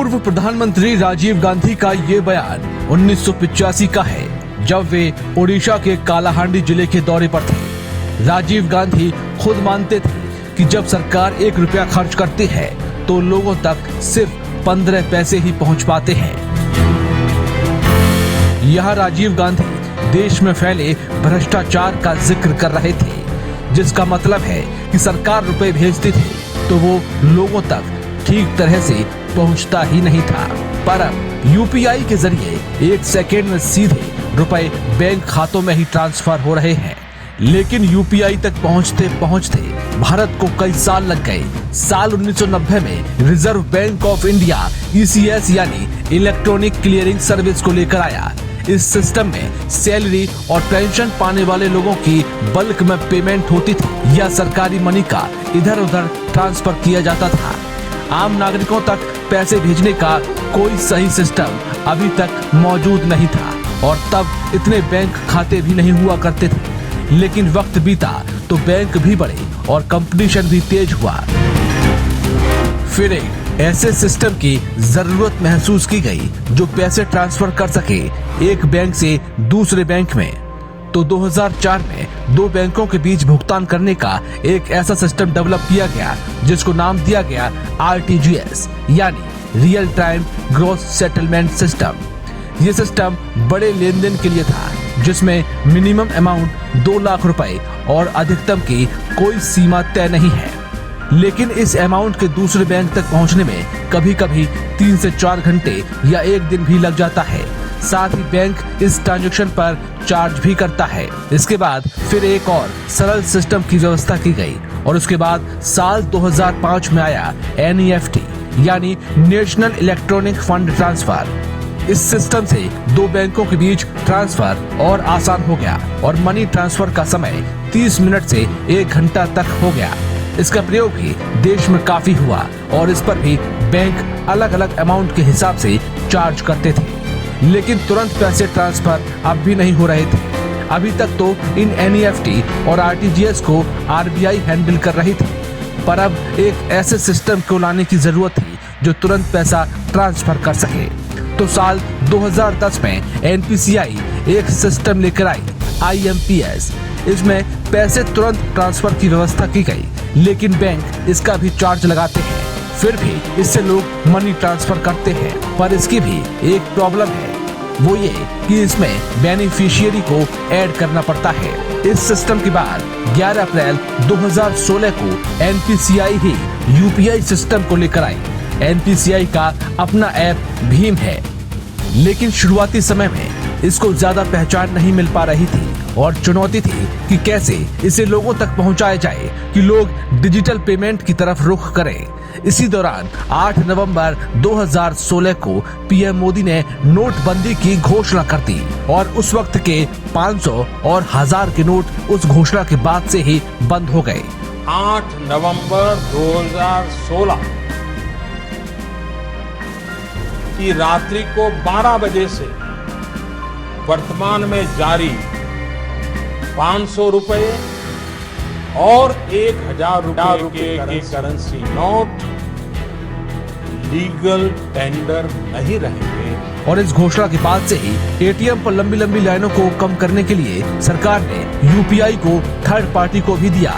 पूर्व प्रधानमंत्री राजीव गांधी का ये बयान 1985 का है, जब वे ओडिशा के कालाहांडी जिले के दौरे पर थे। राजीव गांधी खुद मानते थे कि जब सरकार 1 रुपया खर्च करती है तो लोगों तक सिर्फ 15 पैसे ही पहुंच पाते हैं। यह राजीव गांधी देश में फैले भ्रष्टाचार का जिक्र कर रहे थे, जिसका मतलब है कि सरकार रुपए भेजती थी तो वो लोगों तक ठीक तरह से पहुंचता ही नहीं था। पर अब यूपीआई के जरिए 1 सेकेंड में सीधे रुपए बैंक खातों में ही ट्रांसफर हो रहे हैं। लेकिन यूपीआई तक पहुंचते पहुंचते भारत को कई साल लग गए। साल 1990 में reserve bank of India ECS यानी इलेक्ट्रॉनिक क्लियरिंग सर्विस को लेकर आया। इस सिस्टम में सैलरी और पेंशन पाने वाले लोगों की बल्क में पेमेंट होती थी या सरकारी मनी का इधर उधर ट्रांसफर किया जाता था। आम नागरिकों तक पैसे भेजने का कोई सही सिस्टम अभी तक मौजूद नहीं था और तब इतने बैंक खाते भी नहीं हुआ करते थे। लेकिन वक्त बीता तो बैंक भी बढ़े और कंपटीशन भी तेज हुआ। फिर एक ऐसे सिस्टम की जरूरत महसूस की गई जो पैसे ट्रांसफर कर सके एक बैंक से दूसरे बैंक में। तो 2004 में 2 बैंकों के बीच भुगतान करने का एक ऐसा सिस्टम डेवलप किया गया जिसको नाम दिया गया RTGS यानी real time gross settlement system. ये सिस्टम बड़े लेन देन के लिए था, जिसमें मिनिमम अमाउंट 2 लाख रुपए और अधिकतम की कोई सीमा तय नहीं है। लेकिन इस अमाउंट के दूसरे बैंक तक पहुंचने में कभी कभी 3 से 4 घंटे या 1 दिन भी लग जाता है। साथ ही बैंक इस ट्रांजैक्शन पर चार्ज भी करता है। इसके बाद फिर एक और सरल सिस्टम की व्यवस्था की गई और उसके बाद साल 2005 में आया NEFT यानी नेशनल इलेक्ट्रॉनिक फंड ट्रांसफर। इस सिस्टम से 2 बैंकों के बीच ट्रांसफर और आसान हो गया और मनी ट्रांसफर का समय 30 मिनट से 1 घंटा तक हो गया। इसका प्रयोग भी देश में काफी हुआ और इस पर भी बैंक अलग अलग अमाउंट के हिसाब से चार्ज करते थे। लेकिन तुरंत पैसे ट्रांसफर अब भी नहीं हो रहे थे। अभी तक तो इन NEFT और RTGS को RBI हैंडल कर रही थी, पर अब एक ऐसे सिस्टम को लाने की जरूरत थी जो तुरंत पैसा ट्रांसफर कर सके। तो साल 2010 में NPCI एक सिस्टम लेकर आई, IMPS। इसमें पैसे तुरंत ट्रांसफर की व्यवस्था की गई, लेकिन बैंक इसका भी चार्ज लगाते हैं। फिर भी इससे लोग मनी ट्रांसफर करते हैं, पर इसकी भी एक प्रॉब्लम है, वो ये कि इसमें बेनिफिशियरी को ऐड करना पड़ता है। इस सिस्टम के बाद 11 अप्रैल 2016 को NPCI ही UPI सिस्टम को लेकर आई। NPCI का अपना ऐप भीम है, लेकिन शुरुआती समय में इसको ज्यादा पहचान नहीं मिल पा रही थी और चुनौती थी कि कैसे इसे लोगों तक पहुंचाया जाए कि लोग डिजिटल पेमेंट की तरफ रुख करें। इसी दौरान 8 नवंबर 2016 को PM मोदी ने नोटबंदी की घोषणा कर दी और उस वक्त के 500 और 1000 के नोट उस घोषणा के बाद से ही बंद हो गए। 8 नवंबर 2016 की रात्रि को 12 बजे से वर्तमान में जारी 500 रुपए और 1000 रुपए के करेंसी नोट लीगल टेंडर नहीं रहेंगे। और इस घोषणा के बाद से ही ATM पर लंबी लंबी लाइनों को कम करने के लिए सरकार ने UPI को थर्ड पार्टी को भी दिया,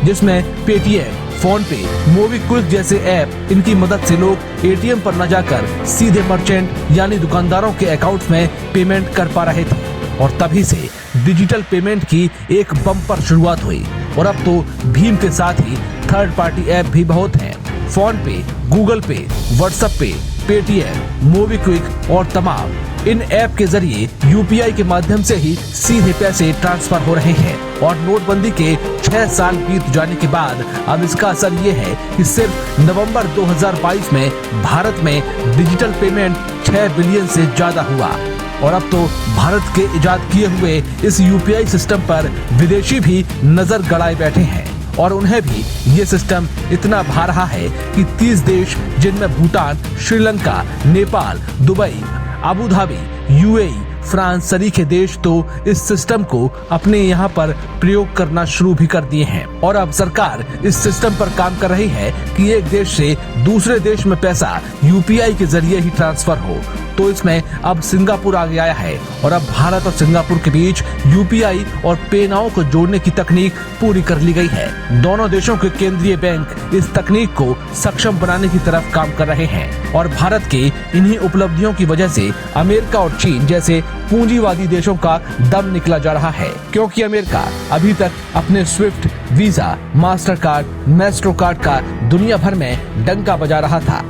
जिसमें पेटीएम, फोन पे, मोबीक्विक जैसे ऐप, इनकी मदद से लोग ATM पर न जाकर सीधे मर्चेंट यानी दुकानदारों के अकाउंट में पेमेंट कर पा रहे थे। और तभी से डिजिटल पेमेंट की एक बम्पर शुरुआत हुई और अब तो भीम के साथ ही थर्ड पार्टी ऐप भी बहुत हैं। फोन पे, गूगल पे, व्हाट्सएप पे, पेटीएम, मोबीक्विक और तमाम इन ऐप के जरिए UPI के माध्यम से ही सीधे पैसे ट्रांसफर हो रहे हैं। और नोटबंदी के 6 साल बीत जाने के बाद अब इसका असर ये है कि सिर्फ नवंबर 2022 में भारत में डिजिटल पेमेंट 6 बिलियन से ज्यादा हुआ। और अब तो भारत के इजाद किए हुए इस UPI सिस्टम पर विदेशी भी नजर गड़ाए बैठे हैं और उन्हें भी ये सिस्टम इतना भा रहा है कि 30 देश, जिनमें भूटान, श्रीलंका, नेपाल, दुबई, अबू धाबी, UAE, फ्रांस सरीखे देश तो इस सिस्टम को अपने यहाँ पर प्रयोग करना शुरू भी कर दिए हैं और अब सरकार इस सिस्टम पर काम कर रही है कि एक देश से दूसरे देश में पैसा यूपीआई के जरिए ही ट्रांसफर हो। तो इसमें अब सिंगापुर आगे आया है और अब भारत और सिंगापुर के बीच यूपीआई और पे नाउ को जोड़ने की तकनीक पूरी कर ली गई है। दोनों देशों के केंद्रीय बैंक इस तकनीक को सक्षम बनाने की तरफ काम कर रहे हैं और भारत के इन्हीं उपलब्धियों की वजह से अमेरिका और चीन जैसे पूंजीवादी देशों का दम निकला जा रहा है, क्योंकि अमेरिका अभी तक अपने Swift, visa, master card, Maestro card का दुनिया भर में डंका बजा रहा था।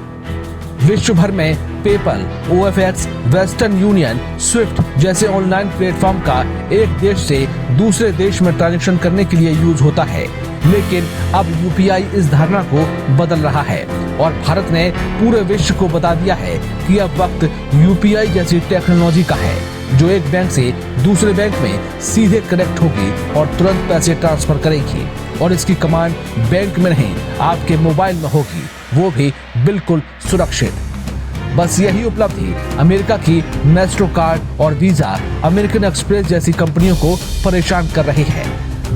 विश्व भर में PayPal, OFX, western union, Swift जैसे ऑनलाइन प्लेटफॉर्म का एक देश से दूसरे देश में ट्रांजैक्शन करने के लिए यूज होता है, लेकिन अब यूपीआई इस धारणा को बदल रहा है और भारत ने पूरे विश्व को बता दिया है कि अब वक्त यूपीआई जैसी टेक्नोलॉजी का है जो एक बैंक से दूसरे बैंक में सीधे कनेक्ट होगी और तुरंत पैसे ट्रांसफर करेगी और इसकी कमांड बैंक में नहीं आपके मोबाइल में होगी, वो भी बिल्कुल सुरक्षित। बस यही उपलब्धि अमेरिका की मैस्ट्रो कार्ड और वीजा, अमेरिकन एक्सप्रेस जैसी कंपनियों को परेशान कर रही है।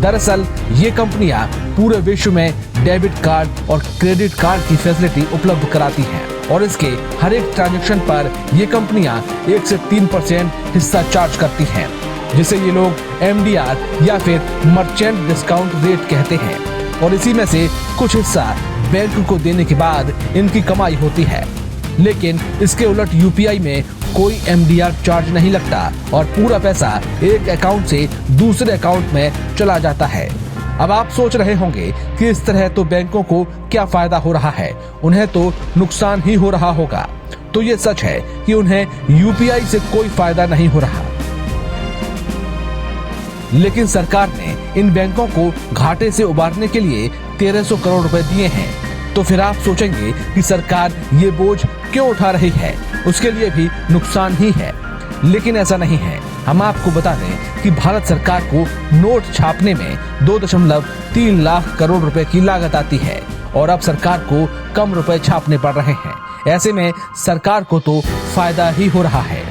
दरअसल ये कंपनियां पूरे विश्व में डेबिट कार्ड और क्रेडिट कार्ड की फैसिलिटी उपलब्ध कराती हैं और इसके हर एक ट्रांजैक्शन पर ये कंपनियां 1 से 3% हिस्सा चार्ज करती हैं, जिसे ये लोग MDR या फिर मर्चेंट डिस्काउंट रेट कहते हैं और इसी में से कुछ हिस्सा बैंक को देने के बाद इनकी कमाई होती है। लेकिन इसके उलट यूपीआई में कोई MDR चार्ज नहीं लगता और पूरा पैसा एक अकाउंट से दूसरे अकाउंट में चला जाता है। अब आप सोच रहे होंगे कि इस तरह तो बैंकों को क्या फायदा हो रहा है, उन्हें तो नुकसान ही हो रहा होगा। तो ये सच है कि उन्हें यूपीआई से कोई फायदा नहीं हो रहा, लेकिन सरकार ने इन बैंकों को घाटे से उबारने के लिए 1300 करोड़ रुपए दिए हैं। तो फिर आप सोचेंगे कि सरकार ये बोझ क्यों उठा रही है, उसके लिए भी नुकसान ही है, लेकिन ऐसा नहीं है। हम आपको बता दें कि भारत सरकार को नोट छापने में 2.3 लाख करोड़ रुपए की लागत आती है और अब सरकार को कम रुपए छापने पड़ रहे हैं। ऐसे में सरकार को तो फायदा ही हो रहा है।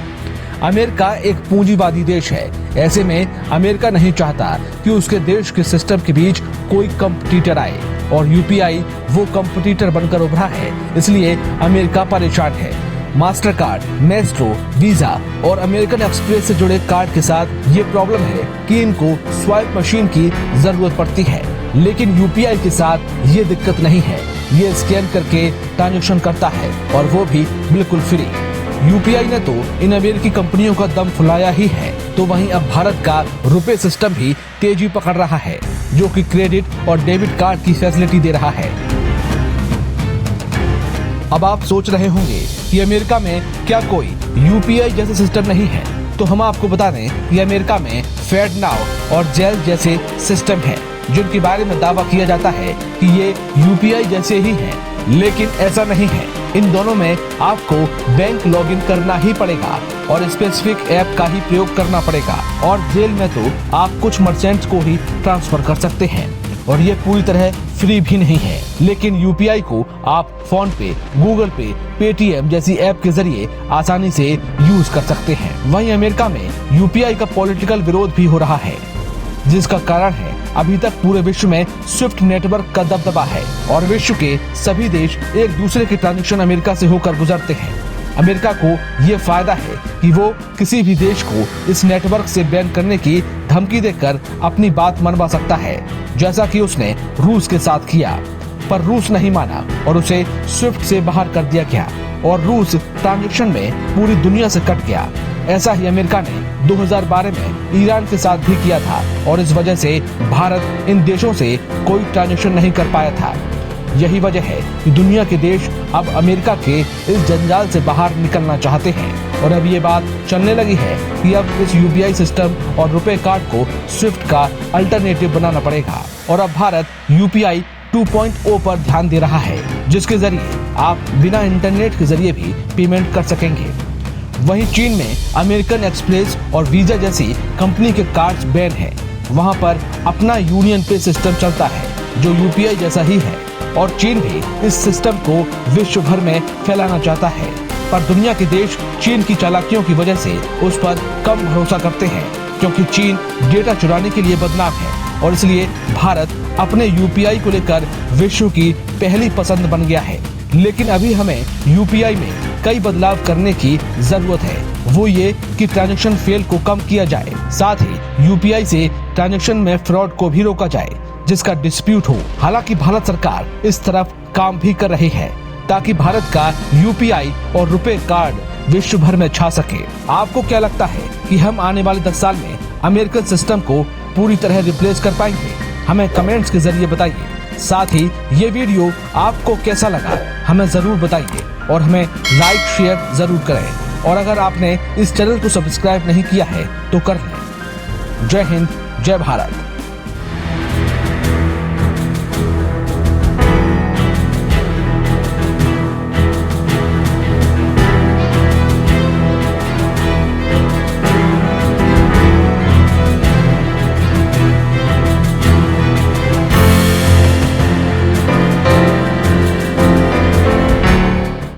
अमेरिका एक पूंजीवादी देश है, ऐसे में अमेरिका नहीं चाहता कि उसके देश के सिस्टम के बीच कोई कंपटीटर आए और यूपीआई वो कंपटीटर बनकर उभरा है, इसलिए अमेरिका परेशान है। मास्टर कार्ड, मैस्ट्रो, वीजा और अमेरिकन एक्सप्रेस से जुड़े कार्ड के साथ ये प्रॉब्लम है कि इनको स्वाइप मशीन की जरूरत पड़ती है, लेकिन यूपीआई के साथ ये दिक्कत नहीं है। ये स्कैन करके ट्रांजैक्शन करता है और वो भी बिल्कुल फ्री। यूपीआई ने तो इन अमेरिकी कंपनियों का दम फुलाया ही है, तो वहीं अब भारत का रुपए सिस्टम भी तेजी पकड़ रहा है, जो कि क्रेडिट और डेबिट कार्ड की फैसिलिटी दे रहा है। अब आप सोच रहे होंगे कि अमेरिका में क्या कोई यूपीआई जैसा सिस्टम नहीं है, तो हम आपको बता दें कि अमेरिका में FedNow और Zelle जैसे सिस्टम हैं, जिनके बारे में दावा किया जाता है कि ये यूपीआई जैसे ही हैं, लेकिन ऐसा नहीं है। इन दोनों में आपको बैंक लॉगिन करना ही पड़ेगा और स्पेसिफिक ऐप का ही प्रयोग करना पड़ेगा और Zelle में तो आप कुछ मर्चेंट्स को ही ट्रांसफर कर सकते हैं और ये पूरी तरह फ्री भी नहीं है। लेकिन यूपीआई को आप फोन पे, गूगल पे, पेटीएम जैसी ऐप के जरिए आसानी से यूज कर सकते हैं। वहीं अमेरिका में यूपीआई का पॉलिटिकल विरोध भी हो रहा है, जिसका कारण है अभी तक पूरे विश्व में स्विफ्ट नेटवर्क का दबदबा है और विश्व के सभी देश एक दूसरे के ट्रांजैक्शन अमेरिका से होकर गुजरते हैं। अमेरिका को ये फायदा है कि वो किसी भी देश को इस नेटवर्क से बैन करने की धमकी देकर अपनी बात मनवा सकता है, जैसा कि उसने रूस के साथ किया, पर रूस नहीं माना और उसे स्विफ्ट से बाहर कर दिया गया और रूस ट्रांजैक्शन में पूरी दुनिया से कट गया। ऐसा ही अमेरिका ने 2012 में ईरान के साथ भी किया था और इस वजह से भारत इन देशों से कोई ट्रांजैक्शन नहीं कर पाया था। यही वजह है कि दुनिया के देश अब अमेरिका के इस जंजाल से बाहर निकलना चाहते हैं और अब ये बात चलने लगी है कि अब इस यूपीआई सिस्टम और रुपए कार्ड को स्विफ्ट का अल्टरनेटिव बनाना पड़ेगा और अब भारत यूपीआई 2.0 पर ध्यान दे रहा है, जिसके जरिए आप बिना इंटरनेट के जरिए भी पेमेंट कर सकेंगे। वहीं चीन में अमेरिकन एक्सप्रेस और वीजा जैसी कंपनी के कार्ड्स बैन है। वहां पर अपना यूनियन पे सिस्टम चलता है जो यूपीआई जैसा ही है और चीन भी इस सिस्टम को विश्व भर में फैलाना चाहता है। पर दुनिया के देश चीन की चालाकियों की वजह से उस पर कम भरोसा करते हैं, क्योंकि चीन डेटा चुराने के लिए बदनाम है और इसलिए भारत अपने यूपीआई को लेकर विश्व की पहली पसंद बन गया है। लेकिन अभी हमें यूपीआई में कई बदलाव करने की जरूरत है। वो ये कि ट्रांजैक्शन फेल को कम किया जाए, साथ ही यूपीआई से ट्रांजैक्शन में फ्रॉड को भी रोका जाए जिसका डिस्प्यूट हो। हालांकि भारत सरकार इस तरफ काम भी कर रही है ताकि भारत का यूपीआई और रुपए कार्ड विश्व भर में छा सके। आपको क्या लगता है कि हम आने वाले 10 साल में अमेरिकन सिस्टम को पूरी तरह रिप्लेस कर पाएंगे? हमें कमेंट्स के जरिए बताइए। साथ ही ये वीडियो आपको कैसा लगा हमें जरूर बताइए और हमें लाइक शेयर जरूर करें। और अगर आपने इस चैनल को सब्सक्राइब नहीं किया है तो कर लें। जय हिंद, जय भारत।